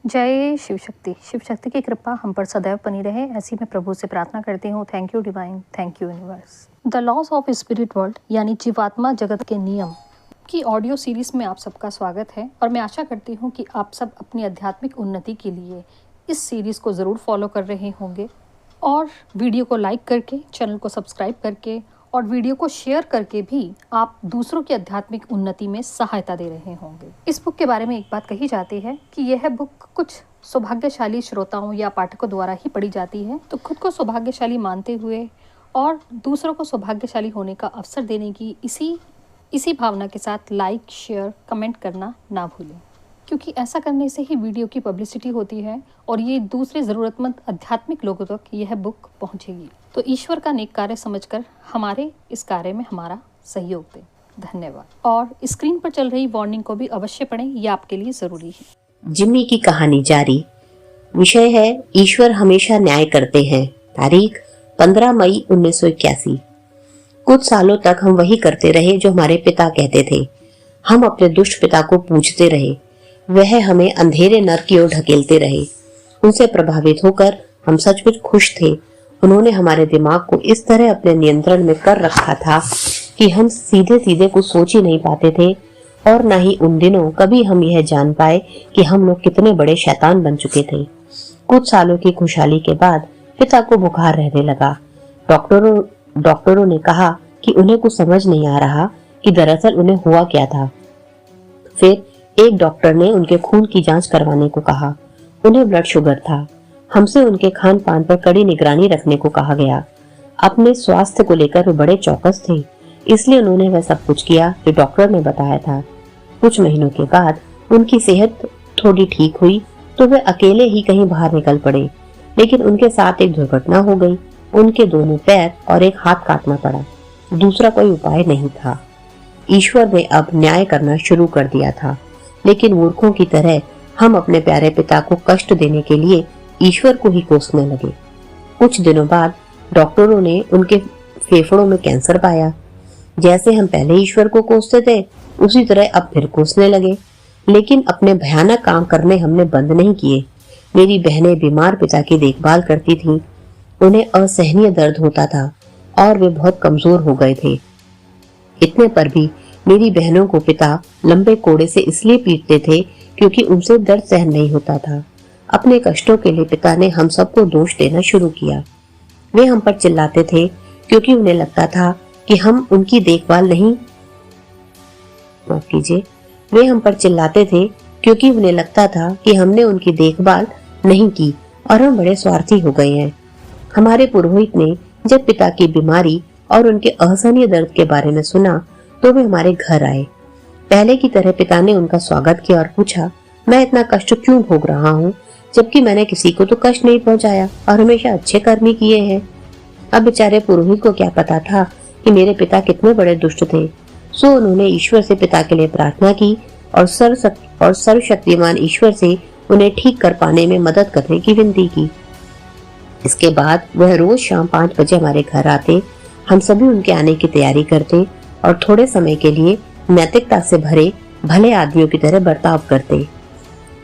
जय शिव शक्ति। शिव शक्ति की कृपा हम पर सदैव बनी रहे, ऐसी मैं प्रभु से प्रार्थना करती हूँ। Thank you divine, thank you universe. The loss of spirit world यानी जीवात्मा जगत के नियम की ऑडियो सीरीज में आप सबका स्वागत है और मैं आशा करती हूँ कि आप सब अपनी आध्यात्मिक उन्नति के लिए इस सीरीज को ज़रूर फॉलो कर रहे होंगे और वीडियो को लाइक करके, चैनल को सब्सक्राइब करके और वीडियो को शेयर करके भी आप दूसरों की आध्यात्मिक उन्नति में सहायता दे रहे होंगे। इस बुक के बारे में एक बात कही जाती है कि यह बुक कुछ सौभाग्यशाली श्रोताओं या पाठकों द्वारा ही पढ़ी जाती है, तो खुद को सौभाग्यशाली मानते हुए और दूसरों को सौभाग्यशाली होने का अवसर देने की इसी भावना के साथ लाइक, शेयर, कमेंट करना ना भूलें, क्योंकि ऐसा करने से ही वीडियो की पब्लिसिटी होती है और ये दूसरे ज़रूरतमंद आध्यात्मिक लोगों तक यह बुक पहुंचेगी। तो ईश्वर का नेक कार्य समझकर हमारे इस कार्य में हमारा सहयोग दें। धन्यवाद। और स्क्रीन पर चल रही वार्निंग को भी अवश्य पढ़ें, ये आपके लिए ज़रूरी है। जिम्मी की कहानी जारी। विषय है ईश्वर हमेशा न्याय करते हैं। तारीख 15 मई 1981। कुछ सालों तक हम वही करते रहे जो हमारे पिता कहते थे। हम अपने दुष्ट पिता को पूजते रहे, वह हमें अंधेरे नरक की ओर ढकेलते रहे। उनसे प्रभावित होकर हम सचमुच खुश थे। उन्होंने हमारे दिमाग को इस तरह अपने नियंत्रण में कर रखा था कि हम सीधे सीधे कुछ सोच ही नहीं पाते थे और न ही उन दिनों कभी हम यह जान पाए कि हम लोग कितने बड़े शैतान बन चुके थे। कुछ सालों की खुशहाली के बाद पिता को बुखार रहने लगा। डॉक्टरों ने कहा कि उन्हें कुछ समझ नहीं आ रहा कि दरअसल उन्हें हुआ क्या था। फिर एक डॉक्टर ने उनके खून की जांच करवाने को कहा। उन्हें ब्लड शुगर था। हमसे उनके खान पान पर कड़ी निगरानी रखने को कहा गया। अपने स्वास्थ्य को लेकर वे बड़े चौकस थे, इसलिए उन्होंने वह सब कुछ किया जो डॉक्टर ने बताया था। कुछ महीनों के बाद उनकी सेहत थोड़ी ठीक हुई तो वे अकेले ही कहीं बाहर निकल पड़े, लेकिन उनके साथ एक दुर्घटना हो गई। उनके दोनों पैर और एक हाथ काटना पड़ा। दूसरा कोई उपाय नहीं था। ईश्वर ने अब न्याय करना शुरू कर दिया था, लेकिन मूर्खों की तरह हम अपने प्यारे पिता को कष्ट देने के लिए ईश्वर को ही कोसने लगे। कुछ दिनों बाद डॉक्टरों ने उनके फेफड़ों में कैंसर पाया। जैसे हम पहले ईश्वर को कोसते थे, उसी तरह अब फिर कोसने लगे, लेकिन अपने भयानक काम करने हमने बंद नहीं किए। मेरी बहनें बीमार पिता की देखभाल करती थीं। उन्हें असहनीय दर्द होता था और वे बहुत कमजोर हो गए थे। इतने पर भी मेरी बहनों को पिता लंबे कोड़े से इसलिए पीटते थे क्योंकि उनसे दर्द सहन नहीं होता था। अपने कष्टों के लिए पिता ने हम सबको दोष देना शुरू किया। वे हम पर चिल्लाते थे क्योंकि उन्हें लगता था कि हम उनकी देखभाल नहीं वे हम पर चिल्लाते थे क्योंकि उन्हें लगता था कि हमने उनकी देखभाल नहीं की और हम बड़े स्वार्थी हो गए हैं। हमारे पुरोहित ने जब पिता की बीमारी और उनके असहनीय दर्द के बारे में सुना तो वे हमारे घर आए। पहले की तरह पिता ने उनका स्वागत किया और पूछा, मैं इतना कष्ट क्यों भोग रहा हूँ, जबकि मैंने किसी को तो कष्ट नहीं पहुँचाया और हमेशा अच्छे कर्म ही किए हैं। अब बेचारे पुरोहित को क्या पता था कि मेरे पिता कितने बड़े दुष्ट थे। सो उन्होंने ईश्वर से पिता के लिए प्रार्थना की और सर्वशक्तिमान ईश्वर से उन्हें ठीक कर पाने में मदद करने की विनती की। इसके बाद वह रोज शाम 5 बजे हमारे घर आते। हम सभी उनके आने की तैयारी करते और थोड़े समय के लिए नैतिकता से भरे भले आदमियों की तरह बर्ताव करते।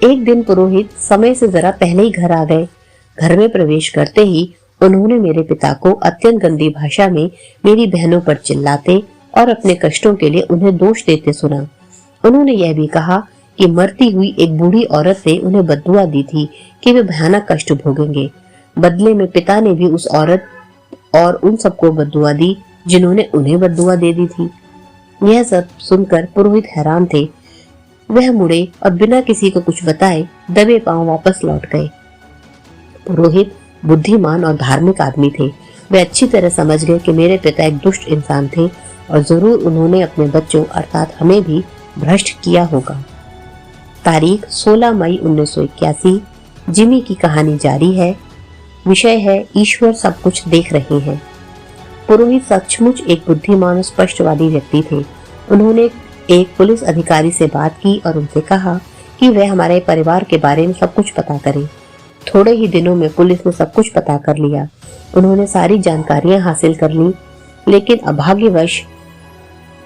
एक दिन पुरोहित समय से जरा पहले ही घर आ गए। घर में प्रवेश करते ही उन्होंने मेरे पिता को अत्यंत गंदी भाषा में मेरी बहनों पर चिल्लाते और अपने कष्टों के लिए उन्हें दोष देते सुना। उन्होंने यह भी कहा कि मरती हुई एक बूढ़ी औरत ने उन्हें बद्दुआ दी थी कि वे भयानक कष्ट भोगेंगे। बदले में पिता ने भी उस औरत और उन सबको बद्दुआ दी जिन्होंने उन्हें बद्दुआ दे दी थी। यह सब सुनकर पुरोहित हैरान थे। वह मुड़े और बिना किसी को कुछ बताए दबे पांव वापस लौट गए। पुरोहित बुद्धिमान और धार्मिक आदमी थे। वे अच्छी तरह समझ गए कि मेरे पिता एक दुष्ट इंसान थे और जरूर उन्होंने अपने बच्चों अर्थात हमें भी भ्रष्ट किया होगा। तारीख 16 मई 1981। जिमी की कहानी जारी है। विषय है ईश्वर सब कुछ देख रहे हैं। पुरोहित सचमुच एक बुद्धिमान और स्पष्टवादी व्यक्ति थे। उन्होंने एक पुलिस अधिकारी से बात की और उनसे कहा कि वह हमारे परिवार के बारे में सब कुछ पता करे। थोड़े ही दिनों में पुलिस ने सब कुछ पता कर लिया। उन्होंने सारी जानकारियां हासिल कर ली, लेकिन अभाग्यवश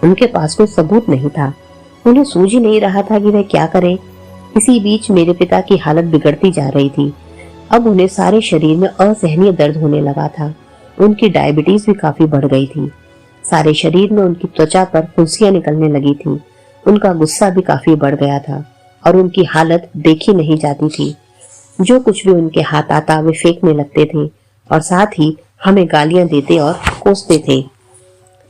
उनके पास कोई सबूत नहीं था। उन्हें सूझ ही नहीं रहा था कि वह क्या करें। इसी बीच मेरे पिता की हालत बिगड़ती जा रही थी। अब उन्हें सारे शरीर में असहनीय दर्द होने लगा था। उनकी डायबिटीज भी काफी बढ़ गई थी। सारे शरीर में उनकी त्वचा पर फुंसियां निकलने लगी थी। उनका गुस्सा भी काफी बढ़ गया था और उनकी हालत देखी नहीं जाती थी। जो कुछ भी उनके हाथ आता वे फेंकने लगते थे और साथ ही हमें गालियां देते और कोसते थे।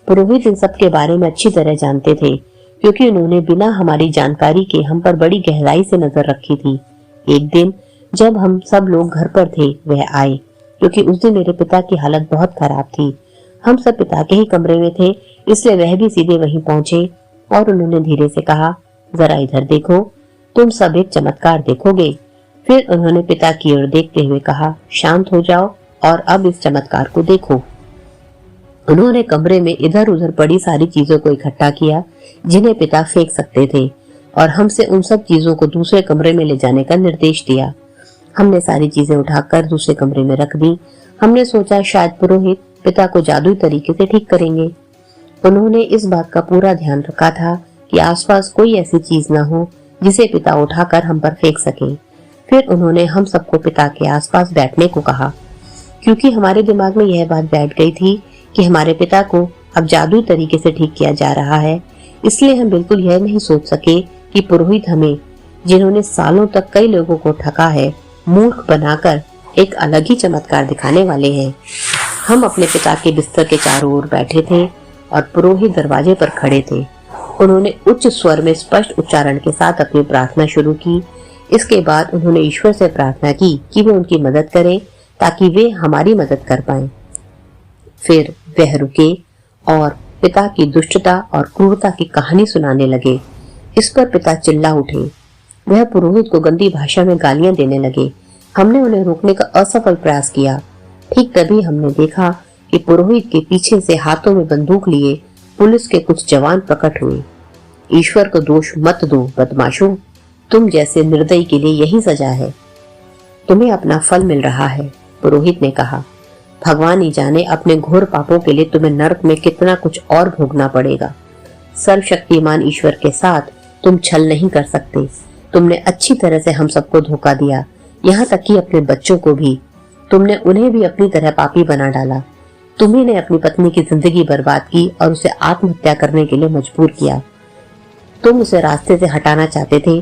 पुरोहित इन सब के बारे में अच्छी तरह जानते थे, क्योंकि उन्होंने बिना हमारी जानकारी के हम पर बड़ी गहराई से नजर रखी थी। एक दिन जब हम सब लोग घर पर थे, वह आए, क्योंकि उस दिन मेरे पिता की हालत बहुत खराब थी। हम सब पिता के ही कमरे में थे, इसलिए वह भी सीधे वहीं पहुंचे और उन्होंने धीरे से कहा, जरा इधर देखो, तुम सब एक चमत्कार देखोगे। फिर उन्होंने पिता की ओर देखते हुए कहा, शांत हो जाओ और अब इस चमत्कार को देखो। उन्होंने कमरे में इधर उधर पड़ी सारी चीजों को इकट्ठा किया जिन्हें पिता फेंक सकते थे और हमसे उन सब चीजों को दूसरे कमरे में ले जाने का निर्देश दिया। हमने सारी चीजें उठाकर दूसरे कमरे में रख दी। हमने सोचा शायद पुरोहित पिता को जादुई तरीके से ठीक करेंगे। उन्होंने इस बात का पूरा ध्यान रखा था कि आसपास कोई ऐसी चीज न हो जिसे पिता उठाकर हम पर फेंक सके। फिर उन्होंने हम सबको पिता के आसपास बैठने को कहा। क्योंकि हमारे दिमाग में यह बात बैठ गई थी कि हमारे पिता को अब जादुई तरीके से ठीक किया जा रहा है, इसलिए हम बिल्कुल यह नहीं सोच सके कि पुरोहित हमें, जिन्होंने सालों तक कई लोगों को ठगा है, मूर्ख बनाकर एक अलग ही चमत्कार दिखाने वाले हैं। हम अपने पिता के बिस्तर के चारों ओर बैठे थे और पुरोहित दरवाजे पर खड़े थे। उन्होंने उच्च स्वर में स्पष्ट उच्चारण के साथ अपनी प्रार्थना शुरू की। इसके बाद उन्होंने ईश्वर से प्रार्थना की कि वे उनकी मदद करें ताकि वे हमारी मदद कर पाएं। फिर वह रुके और पिता की दुष्टता और क्रूरता की कहानी सुनाने लगे। इस पर पिता चिल्ला उठे। वह पुरोहित को गंदी भाषा में गालियां देने लगे। हमने उन्हें रोकने का असफल प्रयास किया। ठीक तभी हमने देखा कि पुरोहित के पीछे से हाथों में बंदूक लिए पुलिस के कुछ जवान प्रकट हुए। ईश्वर को दोष मत दो बदमाशों, तुम जैसे निर्दयी के लिए यही सजा है। तुम्हें अपना फल मिल रहा है, पुरोहित ने कहा। भगवान ही जाने अपने घोर पापों के लिए तुम्हें नरक में कितना कुछ और भोगना पड़ेगा। सर्वशक्तिमान ईश्वर के साथ तुम छल नहीं कर सकते। तुमने अच्छी तरह से हम सबको धोखा दिया, यहाँ तक कि अपने बच्चों को भी। तुमने उन्हें भी अपनी तरह पापी बना डाला। तुम्ही ने अपनी पत्नी की जिंदगी बर्बाद की और उसे आत्महत्या करने के लिए मजबूर किया। तुम उसे रास्ते से हटाना चाहते थे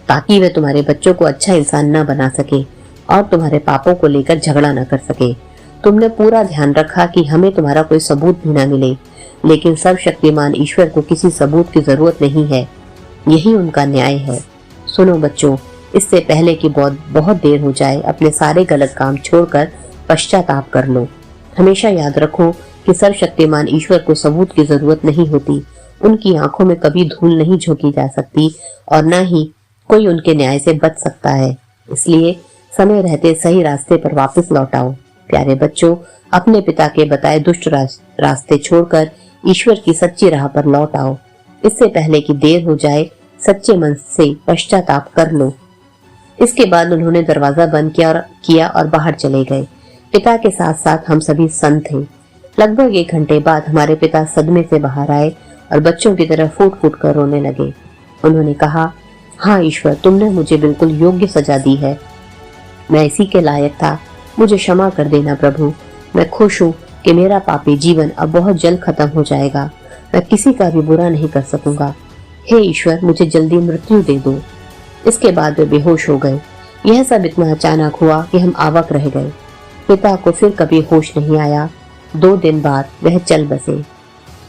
ताकि वे तुम्हारे बच्चों को अच्छा इंसान न बना सके और तुम्हारे पापों को लेकर झगड़ा न कर सके। तुमने पूरा ध्यान रखा कि हमें तुम्हारा कोई सबूत भी न मिले, लेकिन सर्वशक्तिमान ईश्वर को किसी सबूत की जरूरत नहीं है। यही उनका न्याय है। सुनो बच्चों, इससे पहले कि बहुत देर हो जाए, अपने सारे गलत काम छोड़कर पश्चाताप कर लो। हमेशा याद रखो कि सर्वशक्तिमान ईश्वर को सबूत की जरूरत नहीं होती। उनकी आंखों में कभी धूल नहीं झोंकी जा सकती और न ही कोई उनके न्याय से बच सकता है। इसलिए समय रहते सही रास्ते पर वापस लौट आओ। प्यारे बच्चों, अपने पिता के बताए दुष्ट रास्ते छोड़कर ईश्वर की सच्ची राह पर लौट आओ। इससे पहले कि देर हो जाए, सच्चे मन से पश्चाताप कर लो। इसके बाद उन्होंने दरवाजा बंद किया और बाहर चले गए। पिता के साथ साथ हम सभी सन्न थे। लगभग 1 घंटे बाद हमारे पिता सदमे से बाहर आए और बच्चों की तरह फूट फूट कर रोने लगे। उन्होंने कहा, हाँ ईश्वर, तुमने मुझे बिल्कुल योग्य सजा दी है। मैं इसी के लायक था। मुझे क्षमा कर देना प्रभु। मैं खुश हूँ कि मेरा पापी जीवन अब बहुत जल्द खत्म हो जाएगा। मैं किसी का भी बुरा नहीं कर सकूंगा। हे ईश्वर, मुझे जल्दी मृत्यु दे दो। इसके बाद वे बेहोश हो गए। यह सब इतना अचानक हुआ कि हम आवाक रह गए। पिता को फिर कभी होश नहीं आया। 2 दिन बाद वह चल बसे।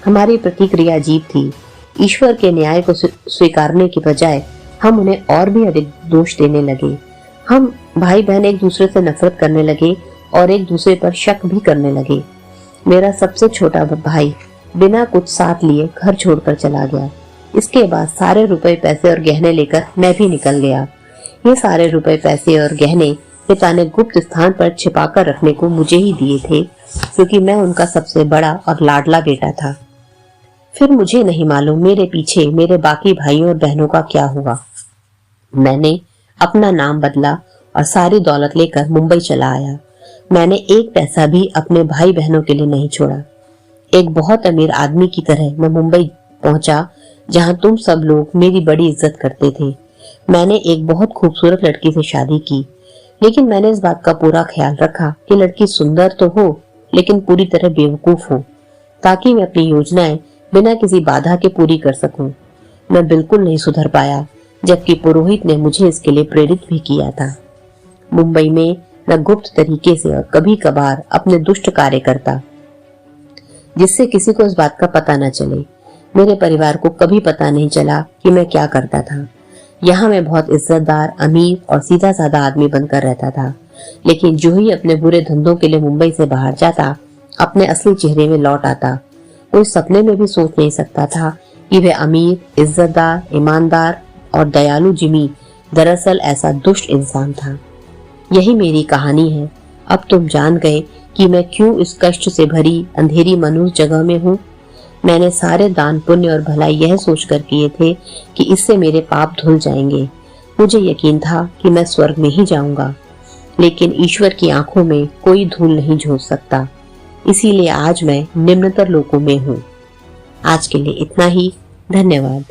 हमारी प्रतिक्रिया अजीब थी। ईश्वर के न्याय को स्वीकारने की बजाय हम उन्हें और भी अधिक दोष देने लगे। हम भाई बहन एक दूसरे से नफरत करने लगे और एक दूसरे पर शक भी करने लगे। मेरा सबसे छोटा भाई बिना कुछ साथ लिए घर छोड़कर चला गया। इसके बाद सारे रुपए पैसे और गहने लेकर मैं भी निकल गया। ये सारे रुपए पैसे और गहने पिता ने गुप्त स्थान पर छिपाकर रखने को मुझे ही दिए थे, क्योंकि मैं उनका सबसे बड़ा और लाडला बेटा था। फिर मुझे नहीं मालूम मेरे पीछे मेरे बाकी भाइयों और बहनों का क्या हुआ। मैंने अपना नाम बदला और सारी दौलत लेकर मुंबई चला आया। मैंने 1 पैसा भी अपने भाई बहनों के लिए नहीं छोड़ा। एक बहुत अमीर आदमी की तरह मैं मुंबई पहुंचा, जहां तुम सब लोग मेरी बड़ी इज्जत करते थे। मैंने एक बहुत खूबसूरत लड़की से शादी की, लेकिन मैंने इस बात का पूरा ख्याल रखा कि लड़की सुंदर तो हो लेकिन पूरी तरह बेवकूफ हो, ताकि मैं अपनी योजनाएं बिना किसी बाधा के पूरी कर सकूं। मैं बिल्कुल नहीं सुधर पाया, जबकि पुरोहित ने मुझे इसके लिए प्रेरित भी किया था। मुंबई में मैं गुप्त तरीके से और कभी कभार अपने दुष्ट कार्य करता, जिससे किसी को इस बात का पता न चले। मेरे परिवार को कभी पता नहीं चला कि मैं क्या करता था। यहाँ मैं बहुत इज्जतदार, अमीर और सीधा साधा आदमी बनकर रहता था, लेकिन जो ही अपने बुरे धंधों के लिए मुंबई से बाहर जाता, अपने असली चेहरे में लौट आता। कोई सपने में भी सोच नहीं सकता था कि वह अमीर, इज्जतदार, ईमानदार और दयालु जिमी दरअसल ऐसा दुष्ट इंसान था। यही मेरी कहानी है। अब तुम जान गए कि मैं क्यों इस कष्ट से भरी अंधेरी मनुष्य जगह में हूँ। मैंने सारे दान, पुण्य और भलाई यह सोचकर किए थे कि इससे मेरे पाप धुल जाएंगे। मुझे यकीन था कि मैं स्वर्ग में ही जाऊंगा, लेकिन ईश्वर की आंखों में कोई धूल नहीं झोंक सकता। इसीलिए आज मैं निम्नतर लोकों में हूँ। आज के लिए इतना ही। धन्यवाद।